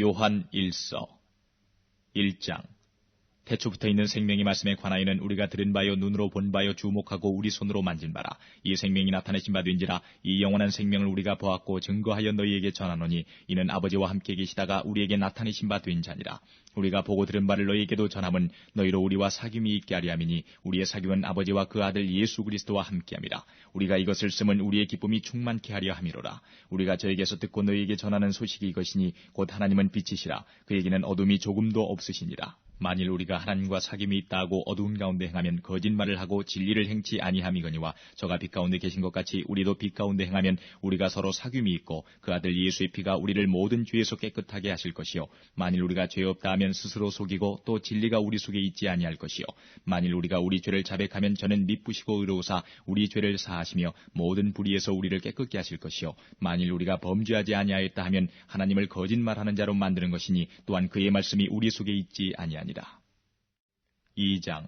요한 1서 1장. 태초부터 있는 생명의 말씀에 관하여는 우리가 들은 바요 눈으로 본 바요 주목하고 우리 손으로 만진 바라. 이 생명이 나타내신 바 된지라. 이 영원한 생명을 우리가 보았고 증거하여 너희에게 전하노니 이는 아버지와 함께 계시다가 우리에게 나타내신 바 된 자니라. 우리가 보고 들은 바를 너희에게도 전함은 너희로 우리와 사귐이 있게 하려 함이니 우리의 사귐은 아버지와 그 아들 예수 그리스도와 함께함이라. 우리가 이것을 쓰면 우리의 기쁨이 충만케 하려 함이로라. 우리가 저에게서 듣고 너희에게 전하는 소식이 이것이니 곧 하나님은 빛이시라. 그에게는 어둠이 조금도 없으시니라. 만일 우리가 하나님과 사귐이 있다 하고 어두운 가운데 행하면 거짓말을 하고 진리를 행치 아니함이거니와 저가 빛 가운데 계신 것 같이 우리도 빛 가운데 행하면 우리가 서로 사귐이 있고 그 아들 예수의 피가 우리를 모든 죄에서 깨끗하게 하실 것이요 만일 우리가 죄 없다 하면 스스로 속이고 또 진리가 우리 속에 있지 아니할 것이요 만일 우리가 우리 죄를 자백하면 저는 미쁘시고 의로우사 우리 죄를 사하시며 모든 불의에서 우리를 깨끗게 하실 것이요 만일 우리가 범죄하지 아니하였다 하면 하나님을 거짓말하는 자로 만드는 것이니 또한 그의 말씀이 우리 속에 있지 아니하니라. 2장.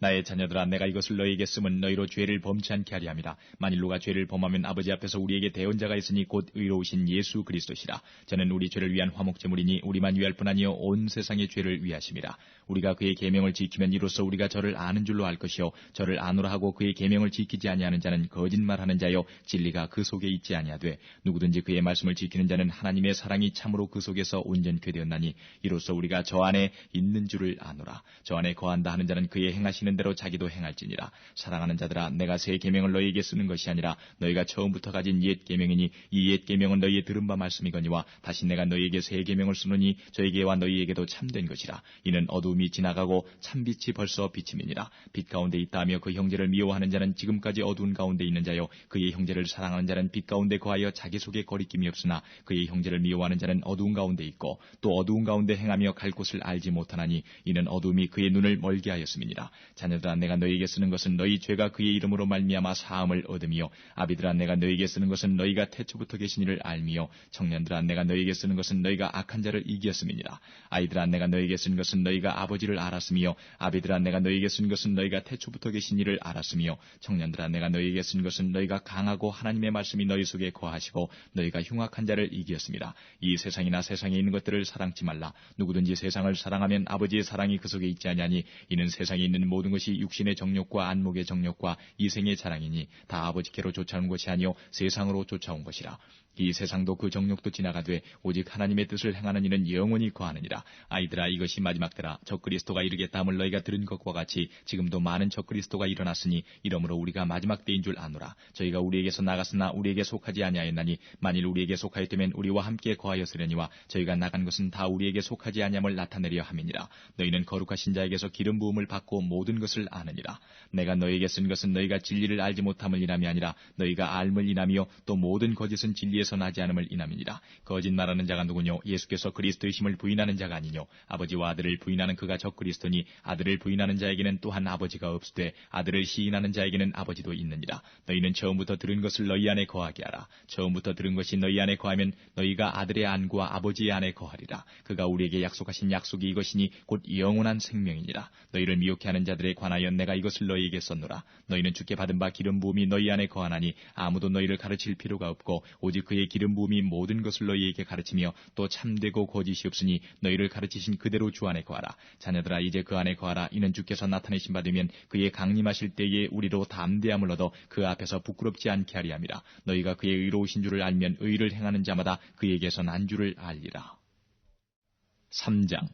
나의 자녀들아 내가 이것을 너희에게 쓰면 너희로 죄를 범치 않게 하려 함이라. 만일 누가 죄를 범하면 아버지 앞에서 우리에게 대언자가 있으니 곧 의로우신 예수 그리스도시라. 저는 우리 죄를 위한 화목제물이니 우리만 위할 뿐 아니요 온 세상의 죄를 위하심이라. 우리가 그의 계명을 지키면 이로써 우리가 저를 아는 줄로 알 것이요 저를 아노라 하고 그의 계명을 지키지 아니하는 자는 거짓말하는 자요 진리가 그 속에 있지 아니하되 누구든지 그의 말씀을 지키는 자는 하나님의 사랑이 참으로 그 속에서 온전케 되었나니 이로써 우리가 저 안에 있는 줄을 아노라. 저 안에 거한다 하는 자는 그의 행하시는 대로 자기도 행할지니라. 사랑하는 자들아 내가 새 계명을 너희에게 쓰는 것이 아니라 너희가 처음부터 가진 옛 계명이니 이 옛 계명은 너희의 들은 바 말씀이거니와 다시 내가 너희에게 새 계명을 쓰노니 저에게와 너희에게도 참된 것이라. 이는 어두움이 지나가고 참빛이 벌써 비침이니라. 빛 가운데 있다 하며 그 형제를 미워하는 자는 지금까지 어두운 가운데 있는 자요 그의 형제를 사랑하는 자는 빛 가운데 거하여 자기 속에 거리낌이 없으나 그의 형제를 미워하는 자는 어두운 가운데 있고 또 어두운 가운데 행하며 갈 곳을 알지 못하나니 이는 어두움이 그의 눈을 멀게 하였음이니라. 자녀들아 내가 너희에게 쓰는 것은 너희 죄가 그의 이름으로 말미암아 사함을 얻으며 아비들아 내가 너희에게 쓰는 것은 너희가 태초부터 계신 이를 알미요 청년들아 내가 너희에게 쓰는 것은 너희가 악한 자를 이겼음이니라. 아이들아 내가 너희에게 쓰는 것은 너희가 아버지를 알았으며 아비들아 내가 너희에게 쓴 것은 너희가 태초부터 계신 이를 알았으며 청년들아 내가 너희에게 쓴 것은 너희가 강하고 하나님의 말씀이 너희 속에 거하시고 너희가 흉악한 자를 이겼습니다. 이 세상이나 세상에 있는 것들을 사랑치 말라. 누구든지 세상을 사랑하면 아버지의 사랑이 그 속에 있지 아니하니 이는 세상에 있는 모든 것이 육신의 정욕과 안목의 정욕과 이생의 자랑이니 다 아버지께로 쫓아온 것이 아니요 세상으로 쫓아온 것이라. 이 세상도 그 정욕도 지나가되 오직 하나님의 뜻을 행하는 이는 영원히 거하느니라. 아이들아 이것이 마지막 때라. 적그리스도가 이르겠다 함을 너희가 들은 것과 같이 지금도 많은 적그리스도가 일어났으니 이러므로 우리가 마지막 때인 줄 아노라. 저희가 우리에게서 나갔으나 우리에게 속하지 아니하였나니 만일 우리에게 속하였다면 우리와 함께 거하였으려니와 저희가 나간 것은 다 우리에게 속하지 아니함을 나타내려 함이니라. 너희는 거룩하신 자에게서 기름 부음을 받고 모든 것을 아느니라. 내가 너희에게 쓴 것은 너희가 진리를 알지 못함을 인함이 아니라 너희가 알물 인함이요 또 모든 거짓은 진리에서 나지 않음을 인함이니라. 거짓말하는 자가 누구뇨? 예수께서 그리스도이심을 부인하는 자가 아니뇨? 아버지와 아들을 부인하는 그가 적그리스도니 아들을 부인하는 자에게는 또한 아버지가 없으되 아들을 시인하는 자에게는 아버지도 있느니라. 너희는 처음부터 들은 것을 너희 안에 거하게 하라. 처음부터 들은 것이 너희 안에 거하면 너희가 아들의 안과 아버지의 안에 거하리라. 그가 우리에게 약속하신 약속이 이것이니 곧 영원한 생명이니라. 너희를 미혹해 하는 자들에 관하여 내가 이것을 너희에게 썼노라. 너희는 주께 받은 바 기름 부음이 너희 안에 거하나니 아무도 너희를 가르칠 필요가 없고 오직 그의 기름 부음이 모든 것을 너희에게 가르치며 또 참되고 거짓이 없으니 너희를 가르치신 그대로 주 안에 거하라. 자녀들아 이제 그 안에 거하라. 이는 주께서 나타내신 바 되면 그의 강림하실 때에 우리로 담대함을 얻어 그 앞에서 부끄럽지 않게 하리 함이라. 너희가 그의 의로우신 줄을 알면 의를 행하는 자마다 그에게서 난 줄을 알리라. 3장.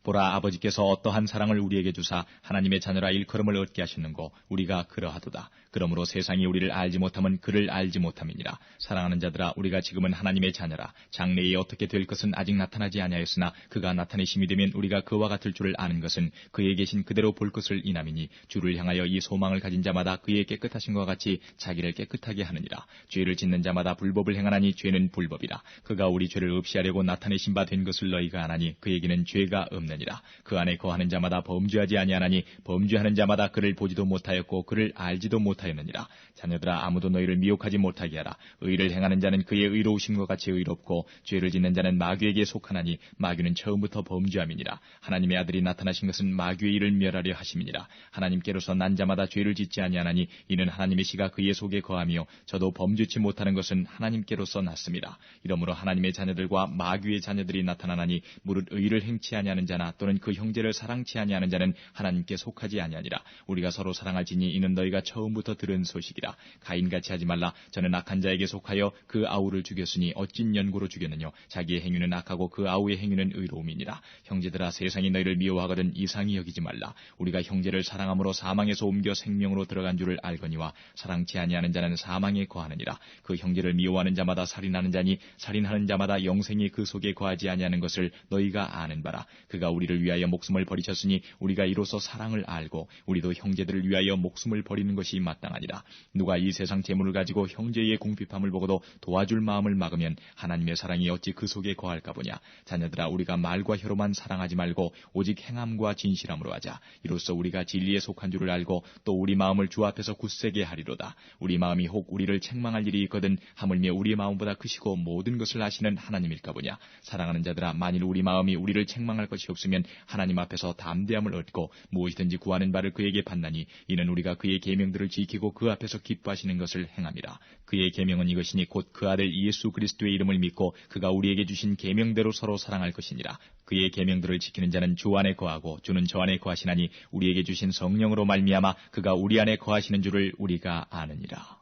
보라 아버지께서 어떠한 사랑을 우리에게 주사 하나님의 자녀라 일컬음을 얻게 하셨는고 우리가 그러하도다. 그러므로 세상이 우리를 알지 못함은 그를 알지 못함이니라. 사랑하는 자들아 우리가 지금은 하나님의 자녀라. 장래에 어떻게 될 것은 아직 나타나지 아니하였으나 그가 나타내심이 되면 우리가 그와 같을 줄을 아는 것은 그에 계신 그대로 볼 것을 인함이니 주를 향하여 이 소망을 가진 자마다 그의 깨끗하심과 같이 자기를 깨끗하게 하느니라. 죄를 짓는 자마다 불법을 행하나니 죄는 불법이라. 그가 우리 죄를 없이하려고 나타내신 바 된 것을 너희가 아나니 그에게는 죄가 없느니라. 아니하느니라. 그 안에 거하는 자마다 범죄하지 아니하나니 범죄하는 자마다 그를 보지도 못하였고 그를 알지도 못하였느니라. 자녀들아, 아무도 너희를 미혹하지 못하게 하라. 의를 행하는 자는 그의 의로우심과 같이 의롭고 죄를 짓는 자는 마귀에게 속하나니 마귀는 처음부터 범죄함이니라. 하나님의 아들이 나타나신 것은 마귀의 일을 멸하려 하심이니라. 하나님께로서 난 자마다 죄를 짓지 아니하나니 이는 하나님의 씨가 그의 속에 거하며 저도 범죄치 못하는 것은 하나님께로서 났습니다. 이러므로 하나님의 자녀들과 마귀의 자녀들이 나타나나니 무릇 의를 행치 아니하는 자나 또는 그 형제를 사랑치 아니하는 자는 하나님께 속하지 아니하니라. 우리가 서로 사랑할지니 이는 너희가 처음부터 들은 소식이라. 가인같이 하지 말라. 저는 악한 자에게 속하여 그 아우를 죽였으니 어찐 연고로 죽였느뇨. 자기의 행위는 악하고 그 아우의 행위는 의로움이니라. 형제들아, 세상이 너희를 미워하거든 이상히 여기지 말라. 우리가 형제를 사랑함으로 사망에서 옮겨 생명으로 들어간 줄을 알거니와 사랑치 아니하는 자는 사망에 거하느니라. 그 형제를 미워하는 자마다 살인하는 자니 살인하는 자마다 영생이 그 속에 거하지 아니하는 것을 너희가 아는 바라. 그가 우리를 위하여 목숨을 버리셨으니 우리가 이로써 사랑을 알고 우리도 형제들을 위하여 목숨을 버리는 것이 마땅하니라. 누가 이 세상 재물을 가지고 형제의 궁핍함을 보고도 도와줄 마음을 막으면 하나님의 사랑이 어찌 그 속에 거할까 보냐. 자녀들아, 우리가 말과 혀로만 사랑하지 말고 오직 행함과 진실함으로 하자. 이로써 우리가 진리에 속한 줄을 알고 또 우리 마음을 주 앞에서 굳세게 하리로다. 우리 마음이 혹 우리를 책망할 일이 있거든 하물며 우리 마음보다 크시고 모든 것을 아시는 하나님일까 보냐. 사랑하는 자들아, 만일 우리 마음이 우리를 책망할 것이 없으면 하나님 앞에서 담대함을 얻고 무엇이든지 구하는 바를 그에게 받나니 이는 우리가 그의 계명들을 지키고 그 앞에서 기뻐하시는 것을 행함이라. 그의 계명은 이것이니 곧 그 아들 예수 그리스도의 이름을 믿고 그가 우리에게 주신 계명대로 서로 사랑할 것이니라. 그의 계명들을 지키는 자는 주 안에 거하고 주는 저 안에 거하시나니 우리에게 주신 성령으로 말미암아 그가 우리 안에 거하시는 줄을 우리가 아느니라.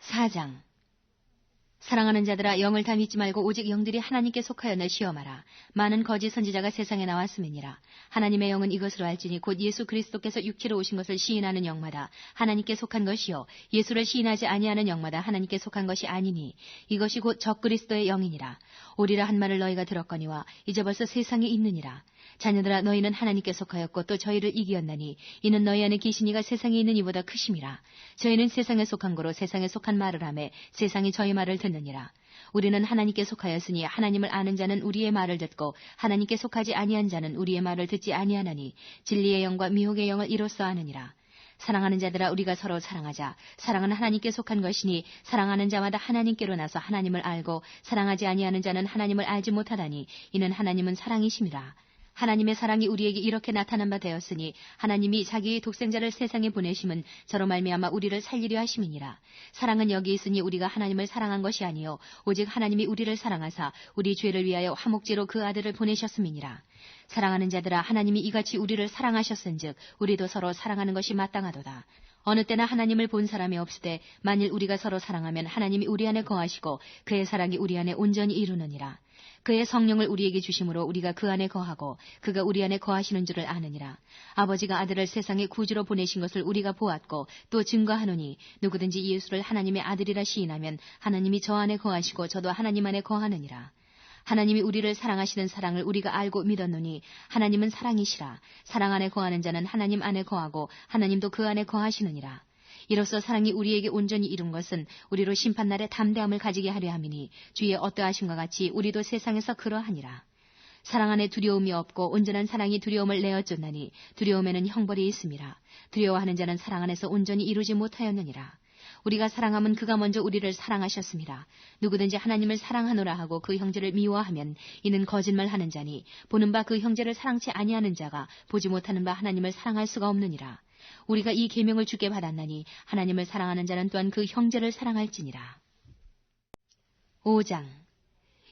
4장. 사랑하는 자들아, 영을 다 믿지 말고 오직 영들이 하나님께 속하였나 시험하라. 많은 거짓 선지자가 세상에 나왔음이니라. 하나님의 영은 이것으로 알지니 곧 예수 그리스도께서 육체로 오신 것을 시인하는 영마다 하나님께 속한 것이요 예수를 시인하지 아니하는 영마다 하나님께 속한 것이 아니니 이것이 곧 적그리스도의 영이니라. 오리라 한 말을 너희가 들었거니와 이제 벌써 세상에 있느니라. 자녀들아, 너희는 하나님께 속하였고 또 저희를 이기었나니 이는 너희 안에 계신 이가 세상에 있는 이보다 크심이라. 저희는 세상에 속한 거로 세상에 속한 말을 하매 세상이 저희 말을 듣느니라. 우리는 하나님께 속하였으니 하나님을 아는 자는 우리의 말을 듣고 하나님께 속하지 아니한 자는 우리의 말을 듣지 아니하나니 진리의 영과 미혹의 영을 이로써 아느니라. 사랑하는 자들아, 우리가 서로 사랑하자. 사랑은 하나님께 속한 것이니 사랑하는 자마다 하나님께로 나서 하나님을 알고 사랑하지 아니하는 자는 하나님을 알지 못하다니 이는 하나님은 사랑이심이라. 하나님의 사랑이 우리에게 이렇게 나타난 바 되었으니 하나님이 자기의 독생자를 세상에 보내심은 저로 말미암아 우리를 살리려 하심이니라. 사랑은 여기 있으니 우리가 하나님을 사랑한 것이 아니요 오직 하나님이 우리를 사랑하사 우리 죄를 위하여 화목제로 그 아들을 보내셨음이니라. 사랑하는 자들아, 하나님이 이같이 우리를 사랑하셨은즉 우리도 서로 사랑하는 것이 마땅하도다. 어느 때나 하나님을 본 사람이 없으되 만일 우리가 서로 사랑하면 하나님이 우리 안에 거하시고 그의 사랑이 우리 안에 온전히 이루느니라. 그의 성령을 우리에게 주심으로 우리가 그 안에 거하고 그가 우리 안에 거하시는 줄을 아느니라. 아버지가 아들을 세상에 구주로 보내신 것을 우리가 보았고 또 증거하노니 누구든지 예수를 하나님의 아들이라 시인하면 하나님이 저 안에 거하시고 저도 하나님 안에 거하느니라. 하나님이 우리를 사랑하시는 사랑을 우리가 알고 믿었노니 하나님은 사랑이시라. 사랑 안에 거하는 자는 하나님 안에 거하고 하나님도 그 안에 거하시느니라. 이로써 사랑이 우리에게 온전히 이룬 것은 우리로 심판날에 담대함을 가지게 하려 함이니 주의 어떠하심과 같이 우리도 세상에서 그러하니라. 사랑 안에 두려움이 없고 온전한 사랑이 두려움을 내어쫓나니 두려움에는 형벌이 있음이라. 두려워하는 자는 사랑 안에서 온전히 이루지 못하였느니라. 우리가 사랑함은 그가 먼저 우리를 사랑하셨습니다. 누구든지 하나님을 사랑하노라 하고 그 형제를 미워하면 이는 거짓말하는 자니 보는 바 그 형제를 사랑치 아니하는 자가 보지 못하는 바 하나님을 사랑할 수가 없느니라. 우리가 이 계명을 주께 받았나니 하나님을 사랑하는 자는 또한 그 형제를 사랑할지니라. 5장.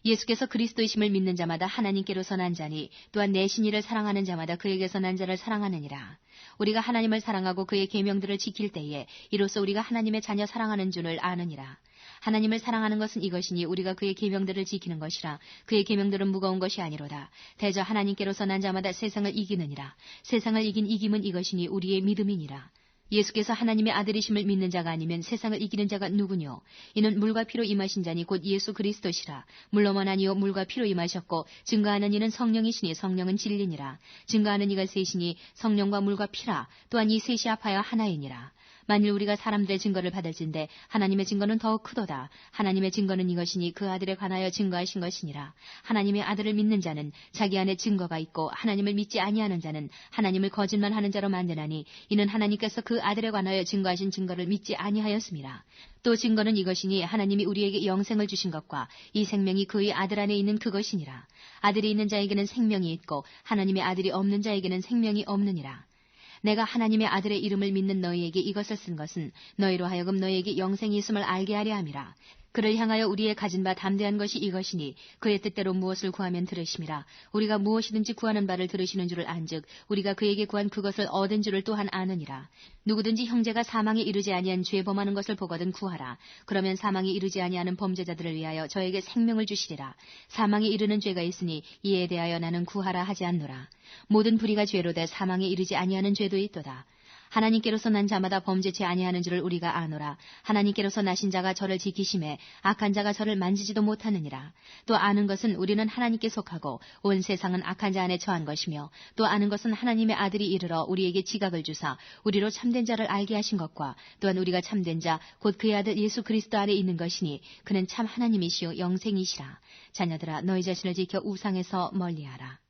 예수께서 그리스도이심을 믿는 자마다 하나님께로서 난 자니 또한 내신 이를 사랑하는 자마다 그에게서 난 자를 사랑하느니라. 우리가 하나님을 사랑하고 그의 계명들을 지킬 때에 이로써 우리가 하나님의 자녀 사랑하는 줄을 아느니라. 하나님을 사랑하는 것은 이것이니 우리가 그의 계명들을 지키는 것이라. 그의 계명들은 무거운 것이 아니로다. 대저 하나님께로서 난 자마다 세상을 이기느니라. 세상을 이긴 이김은 이것이니 우리의 믿음이니라. 예수께서 하나님의 아들이심을 믿는 자가 아니면 세상을 이기는 자가 누구뇨? 이는 물과 피로 임하신 자니 곧 예수 그리스도시라. 물로만 아니요 물과 피로 임하셨고 증거하는 이는 성령이시니 성령은 진리니라. 증거하는 이가 셋이니 성령과 물과 피라. 또한 이 셋이 합하여 하나이니라. 만일 우리가 사람들의 증거를 받을진대 하나님의 증거는 더욱 크도다. 하나님의 증거는 이것이니 그 아들에 관하여 증거하신 것이니라. 하나님의 아들을 믿는 자는 자기 안에 증거가 있고 하나님을 믿지 아니하는 자는 하나님을 거짓말하는 자로 만드나니 이는 하나님께서 그 아들에 관하여 증거하신 증거를 믿지 아니하였습니다. 또 증거는 이것이니 하나님이 우리에게 영생을 주신 것과 이 생명이 그의 아들 안에 있는 그것이니라. 아들이 있는 자에게는 생명이 있고 하나님의 아들이 없는 자에게는 생명이 없느니라. 내가 하나님의 아들의 이름을 믿는 너희에게 이것을 쓴 것은 너희로 하여금 너희에게 영생이 있음을 알게 하려 함이라. 그를 향하여 우리의 가진 바 담대한 것이 이것이니 그의 뜻대로 무엇을 구하면 들으심이라. 우리가 무엇이든지 구하는 바를 들으시는 줄을 안즉 우리가 그에게 구한 그것을 얻은 줄을 또한 아느니라. 누구든지 형제가 사망에 이르지 아니한 죄 범하는 것을 보거든 구하라. 그러면 사망에 이르지 아니하는 범죄자들을 위하여 저에게 생명을 주시리라. 사망에 이르는 죄가 있으니 이에 대하여 나는 구하라 하지 않노라. 모든 불의가 죄로 돼 사망에 이르지 아니하는 죄도 있도다. 하나님께로서 난 자마다 범죄치 아니하는 줄을 우리가 아노라. 하나님께로서 나신 자가 저를 지키심에 악한 자가 저를 만지지도 못하느니라. 또 아는 것은 우리는 하나님께 속하고 온 세상은 악한 자 안에 처한 것이며 또 아는 것은 하나님의 아들이 이르러 우리에게 지각을 주사 우리로 참된 자를 알게 하신 것과 또한 우리가 참된 자 곧 그의 아들 예수 그리스도 안에 있는 것이니 그는 참 하나님이시요 영생이시라. 자녀들아 너희 자신을 지켜 우상에서 멀리하라.